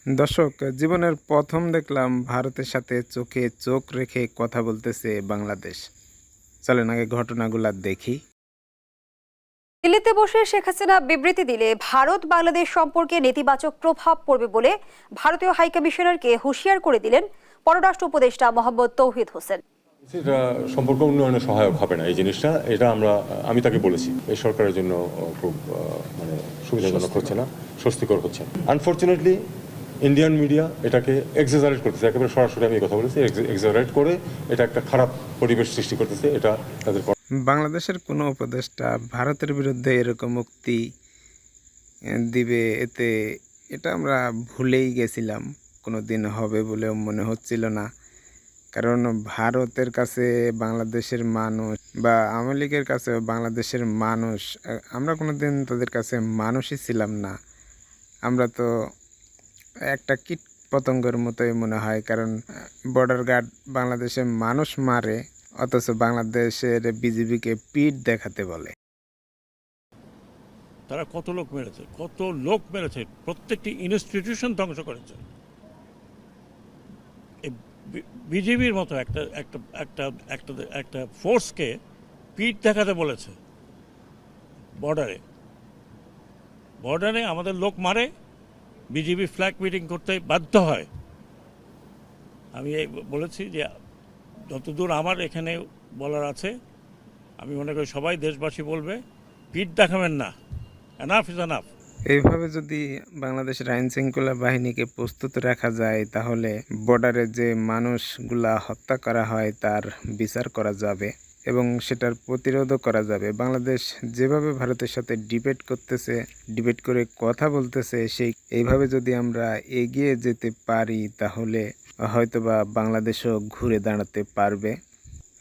দর্শক, জীবনের প্রথম দেখলাম ভারতের সাথে চোখে চোখ রেখে কথা বলতেছে বাংলাদেশ। চলেন আগে ঘটনাগুলা দেখি। দিল্লিতে বসে শেখ হাসিনা বিবৃতি দিলে ভারত বাংলাদেশ সম্পর্কে নেতিবাচক প্রভাব পড়বে বলে ভারতীয় হাইকমিশনারকে হুঁশিয়ার করে দিলেন পররাষ্ট্র উপদেষ্টা মোহাম্মদ তৌহিদ হোসেন। এটা সম্পর্ক উন্নয়নে সহায়ক হবে না এই জিনিসটা, এটা আমি তাকে বলেছি এই সরকারের জন্য খুব মানে সুবিধাজনক হচ্ছে না, স্বস্তিকর হচ্ছে। আনফর্চুনেটলি ইন্ডিয়ান মিডিয়া এটাকে এক্সাজারেট করতেছে, একেবারে সরাসরি আমি এই কথা বলেছি, এক্সাজারেট করে এটা একটা খারাপ পরিবেশ সৃষ্টি করতেছে। এটা তাদের বাংলাদেশের কোনো উপদেষ্টা ভারতের বিরুদ্ধে এরকম উক্তি দিবে, এটা আমরা ভুলেই গেছিলাম। কোনো দিন হবে বলেও মনে হচ্ছিল না। কারণ ভারতের কাছে বাংলাদেশের মানুষ বা আওয়ামী লীগের কাছে বাংলাদেশের মানুষ, আমরা কোনো দিন তাদের কাছে মানুষই ছিলাম না। আমরা তো একটা কীট পতঙ্গের মতোই মনে হয়। কারণ বর্ডার গার্ড বাংলাদেশে মানুষ মারে, অথচ বাংলাদেশের বিজিবিকে পিঠ দেখাতে বলে। তারা কত লোক মেরেছে, প্রত্যেকটি ইনস্টিটিউশন ধ্বংস করেছে। বিজেপির মতো একটা একটা একটা একটা একটা ফোর্সকে পিঠ দেখাতে বলেছে। বর্ডারে আমাদের লোক মারে, বিজেপি ফ্ল্যাগ মিটিং করতে বাধ্য হয়। আমি বলেছি যে যতদূর আমার এখানে বলার আছে, আমি মনে করি সবাই দেশবাসী বলবে, পিঠ দেখাবেন না, এনাফ ইজ এনাফ। এইভাবে যদি বাংলাদেশের আইন শৃঙ্খলা বাহিনীকে প্রস্তুত রাখা যায়, তাহলে বর্ডারে যে মানুষগুলা হত্যা করা হয় তার বিচার করা যাবে এবং সেটার প্রতিরোধও করা যাবে। বাংলাদেশ যেভাবে ভারতের সাথে ডিবেট করে কথা বলতেছে, এইভাবে যদি আমরা এগিয়ে যেতে পারি, তাহলে হয়তোবা বাংলাদেশও ঘুরে দাঁড়াতে পারবে।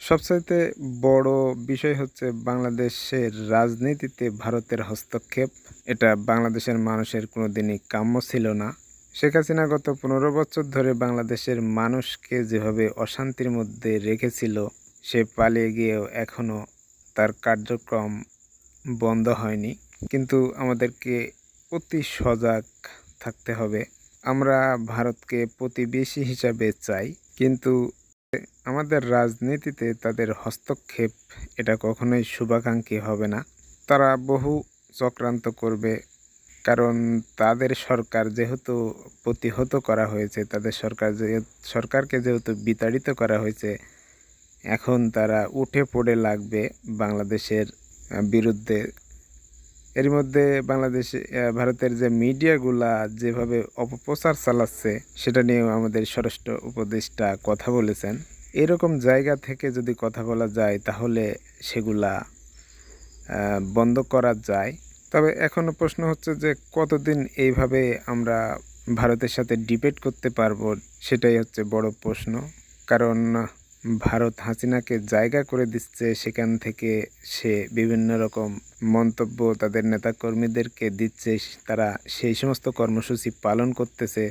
সবচাইতে বড় বিষয় হচ্ছে বাংলাদেশের রাজনীতিতে ভারতের হস্তক্ষেপ। এটা বাংলাদেশের মানুষের কোনোদিনই কাম্য ছিল না। শেখ হাসিনা গত 15 বছর ধরে বাংলাদেশের মানুষকে যেভাবে অশান্তির মধ্যে রেখেছিল, সে পালিয়ে গিয়েও এখনও তার কার্যক্রম বন্ধ হয়নি। কিন্তু আমাদেরকে অতি সজাগ থাকতে হবে। আমরা ভারতকে প্রতিবেশী হিসাবে চাই, কিন্তু আমাদের রাজনীতিতে তাদের হস্তক্ষেপ এটা কখনোই শুভাকাঙ্ক্ষী হবে না। তারা বহু চক্রান্ত করবে, কারণ তাদের সরকার যেহেতু প্রতিহত করা হয়েছে, তাদের সরকারকে যেহেতু বিতাড়িত করা হয়েছে, এখন তারা উঠে পড়ে লাগবে বাংলাদেশের বিরুদ্ধে। এর মধ্যে ভারতের যে মিডিয়াগুলা যেভাবে অপপ্রচার চালাচ্ছে, সেটা নিয়েও আমাদের স্বরাষ্ট্র উপদেষ্টা কথা বলেছেন। এরকম জায়গা থেকে যদি কথা বলা যায়, তাহলে সেগুলা বন্ধ করা যায়। তবে এখনও প্রশ্ন হচ্ছে যে কতদিন এইভাবে আমরা ভারতের সাথে ডিবেট করতে পারবো, সেটাই হচ্ছে বড় প্রশ্ন। কারণ ভারত হাসিনাকে জায়গা করে দিচ্ছে, সেখান থেকে সে বিভিন্ন রকম মন্তব্য তাদের নেতাকর্মীদেরকে দিচ্ছে, তারা সেই সমস্ত কর্মসূচি পালন করতেছে,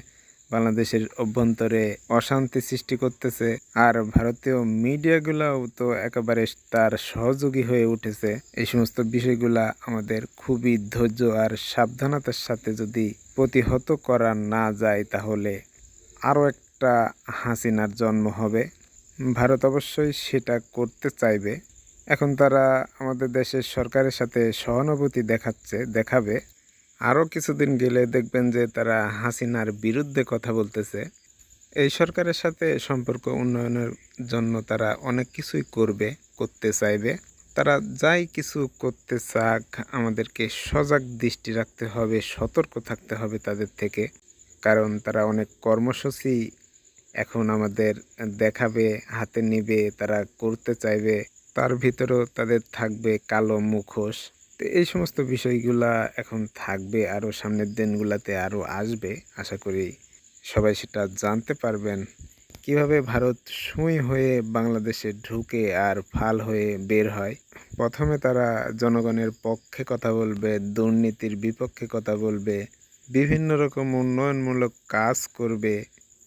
বাংলাদেশের অভ্যন্তরে অশান্তি সৃষ্টি করতেছে। আর ভারতীয় মিডিয়াগুলোও তো একেবারে তার সহযোগী হয়ে উঠেছে। এই সমস্ত বিষয়গুলা আমাদের খুবই ধৈর্য আর সাবধানতার সাথে যদি প্রতিহত করা না যায়, তাহলে আরও একটা হাসিনার জন্ম হবে। ভারত অবশ্যই সেটা করতে চাইবে। এখন তারা আমাদের দেশের সরকারের সাথে সহানুভূতি দেখাবে। আরও কিছুদিন গেলে দেখবেন যে তারা হাসিনার বিরুদ্ধে কথা বলতেছে। এই সরকারের সাথে সম্পর্ক উন্নয়নের জন্য তারা অনেক কিছুই করতে চাইবে। তারা যাই কিছু করতে চাক, আমাদেরকে সজাগ দৃষ্টি রাখতে হবে, সতর্ক থাকতে হবে তাদের থেকে। কারণ তারা অনেক কর্মসূচি এখন আমাদের দেখাবে, হাতে নিবে, তারা করতে চাইবে। তার ভিতরেও তাদের থাকবে কালো মুখোশ। তো এই সমস্ত বিষয়গুলা এখন থাকবে, আরও সামনের দিনগুলোতে আরও আসবে। আশা করি সবাই সেটা জানতে পারবেন, কিভাবে ভারত সুই হয়ে বাংলাদেশে ঢুকে আর ফাল হয়ে বের হয়। প্রথমে তারা জনগণের পক্ষে কথা বলবে, দুর্নীতির বিপক্ষে কথা বলবে, বিভিন্ন রকম উন্নয়নমূলক কাজ করবে,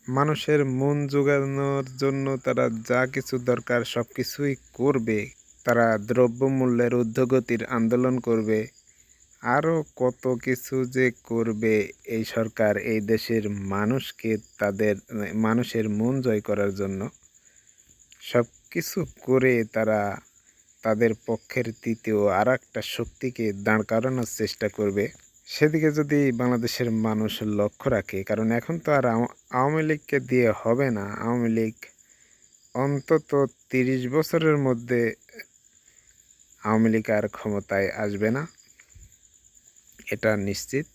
মানুষের মন জোগানোর জন্য তারা যা কিছু দরকার সব কিছুই করবে। তারা দ্রব্যমূল্যের ঊর্ধ্বগতির আন্দোলন করবে। আরও কত কিছু যে করবে এই সরকার এই দেশের মানুষকে তাদের মানুষের মন জয় করার জন্য। সব কিছু করে তারা তাদের পক্ষের তৃতীয় আর একটা শক্তিকে দাঁড় করানোর চেষ্টা করবে। সেদিকে যদি বাংলাদেশের মানুষ লক্ষ্য রাখে, কারণ এখন তো আর আওয়ামী লীগকে দিয়ে হবে না। আওয়ামী লীগ অন্তত 30 বছরের মধ্যে আওয়ামী লীগ আর ক্ষমতায় আসবে না, এটা নিশ্চিত।